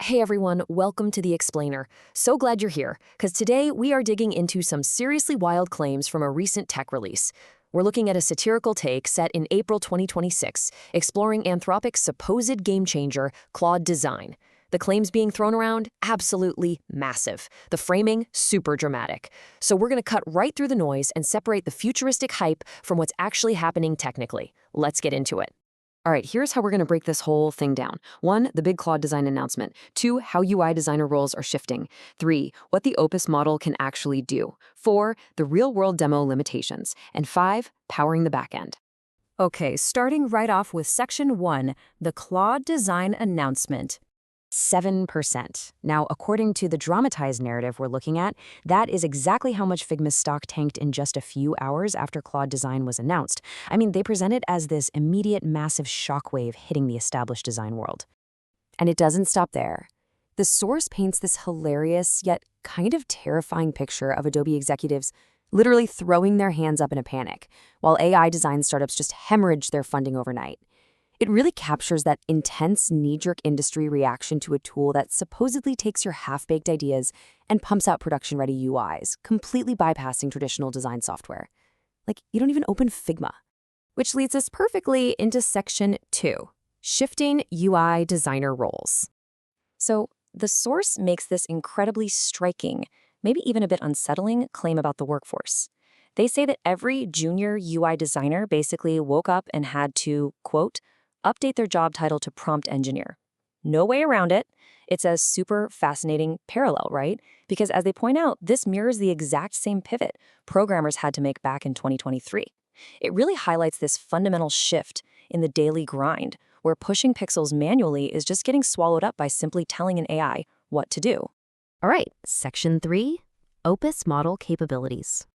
Hey everyone, welcome to The Explainer. So glad you're here, because today we are digging into some seriously wild claims from a recent tech release. We're looking at a satirical take set in April 2026, exploring Anthropic's supposed game changer, Claude Design. The claims being thrown around? Absolutely massive. The framing? Super dramatic. So we're going to cut right through the noise and separate the futuristic hype from what's actually happening technically. Let's get into it. All right, here's how we're going to break this whole thing down. 1, the big Claude Design announcement. 2, how UI designer roles are shifting. 3, what the Opus model can actually do. 4, the real-world demo limitations. And 5, powering the backend. Okay, starting right off with Section 1, the Claude Design announcement. 7%. Now, according to the dramatized narrative we're looking at, that is exactly how much Figma's stock tanked in just a few hours after Claude Design was announced. I mean, they present it as this immediate massive shockwave hitting the established design world. And it doesn't stop there. The source paints this hilarious yet kind of terrifying picture of Adobe executives literally throwing their hands up in a panic, while AI design startups just hemorrhage their funding overnight. It really captures that intense knee-jerk industry reaction to a tool that supposedly takes your half-baked ideas and pumps out production-ready UIs, completely bypassing traditional design software. Like, you don't even open Figma. Which leads us perfectly into Section 2, shifting UI designer roles. So, the source makes this incredibly striking, maybe even a bit unsettling, claim about the workforce. They say that every junior UI designer basically woke up and had to, quote, update their job title to prompt engineer. No way around it. It's a super fascinating parallel, right? Because as they point out, this mirrors the exact same pivot programmers had to make back in 2023. It really highlights this fundamental shift in the daily grind, where pushing pixels manually is just getting swallowed up by simply telling an AI what to do. All right, Section 3, Opus model capabilities.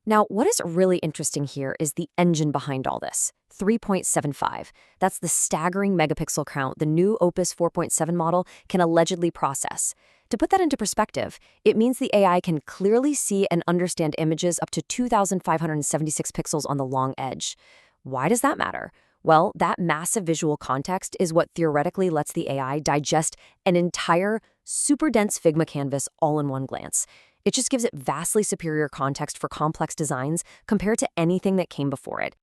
Now, what is really interesting here is the engine behind all this, 3.75. That's the staggering megapixel count the new Opus 4.7 model can allegedly process. To put that into perspective, it means the AI can clearly see and understand images up to 2,576 pixels on the long edge. Why does that matter? Well, that massive visual context is what theoretically lets the AI digest an entire, super dense Figma canvas all in one glance. It just gives it vastly superior context for complex designs compared to anything that came before it.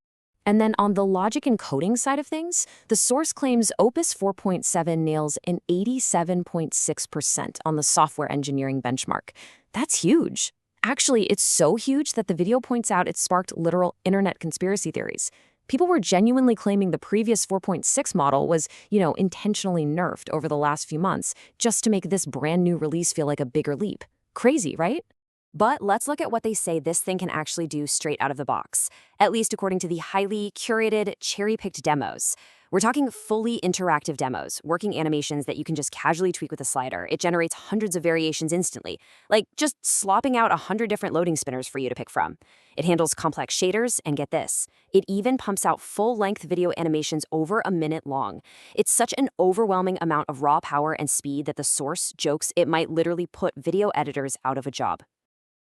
And then on the logic and coding side of things, the source claims Opus 4.7 nails an 87.6% on the software engineering benchmark. That's huge. Actually, it's so huge that the video points out it sparked literal internet conspiracy theories. People were genuinely claiming the previous 4.6 model was, intentionally nerfed over the last few months just to make this brand new release feel like a bigger leap. Crazy, right? But let's look at what they say this thing can actually do straight out of the box, at least according to the highly curated, cherry-picked demos. We're talking fully interactive demos, working animations that you can just casually tweak with a slider. It generates hundreds of variations instantly, like just slopping out 100 different loading spinners for you to pick from. It handles complex shaders, and get this, it even pumps out full-length video animations over a minute long. It's such an overwhelming amount of raw power and speed that the source jokes it might literally put video editors out of a job.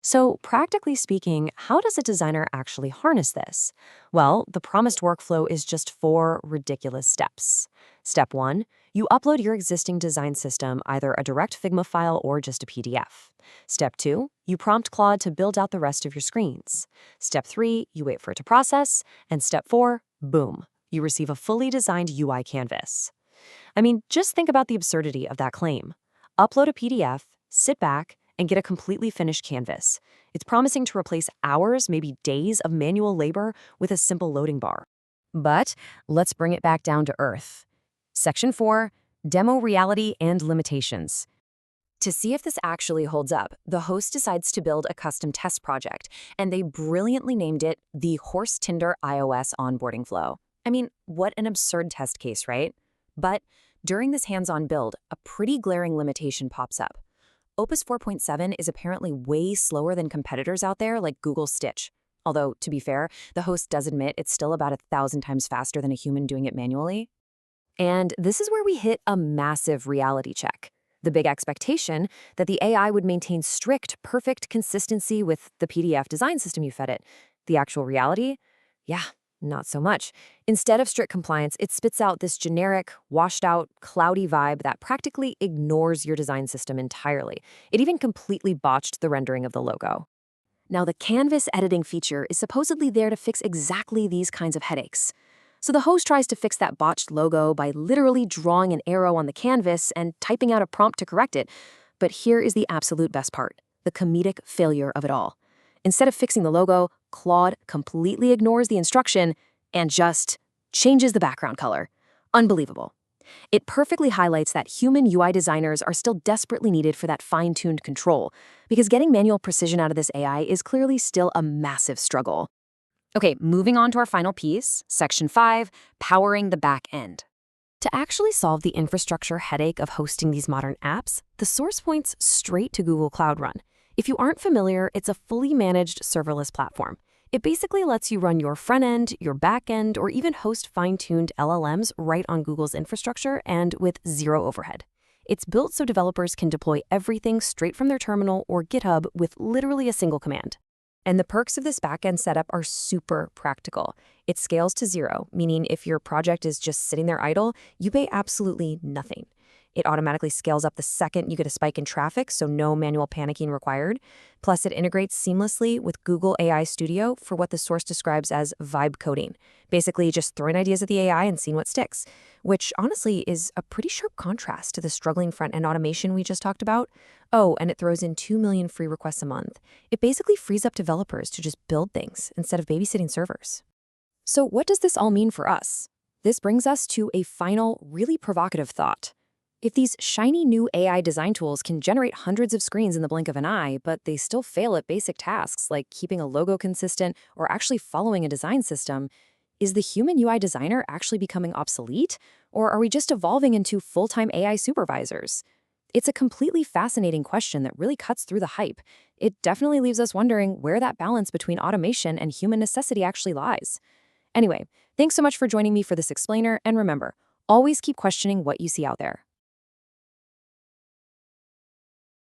So, practically speaking, how does a designer actually harness this? Well, the promised workflow is just 4 ridiculous steps. Step 1, you upload your existing design system, either a direct Figma file or just a PDF. Step 2, you prompt Claude to build out the rest of your screens. Step 3, you wait for it to process. And step 4, boom, you receive a fully designed UI canvas. I mean, just think about the absurdity of that claim. Upload a PDF, sit back, and get a completely finished canvas. It's promising to replace hours, maybe days of manual labor with a simple loading bar. But let's bring it back down to earth. Section 4, Demo Reality and Limitations. To see if this actually holds up, the host decides to build a custom test project, and they brilliantly named it the Horse Tinder iOS onboarding flow. I mean, what an absurd test case, right? But during this hands-on build, a pretty glaring limitation pops up. Opus 4.7 is apparently way slower than competitors out there like Google Stitch. Although, to be fair, the host does admit it's still about 1,000 times faster than a human doing it manually. And this is where we hit a massive reality check. The big expectation that the AI would maintain strict, perfect consistency with the PDF design system you fed it. The actual reality? Yeah, Not so much. Instead of strict compliance, it spits out this generic, washed-out, cloudy vibe that practically ignores your design system entirely. It even completely botched the rendering of the logo. Now, the canvas editing feature is supposedly there to fix exactly these kinds of headaches. So the host tries to fix that botched logo by literally drawing an arrow on the canvas and typing out a prompt to correct it. But here is the absolute best part, the comedic failure of it all. Instead of fixing the logo, Claude completely ignores the instruction and just changes the background color. Unbelievable. It perfectly highlights that human UI designers are still desperately needed for that fine-tuned control, because getting manual precision out of this AI is clearly still a massive struggle. Okay, moving on to our final piece, Section 5, powering the back end. To actually solve the infrastructure headache of hosting these modern apps, the source points straight to Google Cloud Run. If you aren't familiar, it's a fully managed serverless platform. It basically lets you run your front end, your back end, or even host fine-tuned LLMs right on Google's infrastructure and with zero overhead. It's built so developers can deploy everything straight from their terminal or GitHub with literally a single command. And the perks of this back-end setup are super practical. It scales to zero, meaning if your project is just sitting there idle, you pay absolutely nothing. It automatically scales up the second you get a spike in traffic, so no manual panicking required. Plus, it integrates seamlessly with Google AI Studio for what the source describes as vibe coding. Basically, just throwing ideas at the AI and seeing what sticks, which honestly is a pretty sharp contrast to the struggling front-end automation we just talked about. Oh, and it throws in 2 million free requests a month. It basically frees up developers to just build things instead of babysitting servers. So what does this all mean for us? This brings us to a final, really provocative thought. If these shiny new AI design tools can generate hundreds of screens in the blink of an eye, but they still fail at basic tasks like keeping a logo consistent or actually following a design system, is the human UI designer actually becoming obsolete? Or are we just evolving into full-time AI supervisors? It's a completely fascinating question that really cuts through the hype. It definitely leaves us wondering where that balance between automation and human necessity actually lies. Anyway, thanks so much for joining me for this explainer, and remember, always keep questioning what you see out there.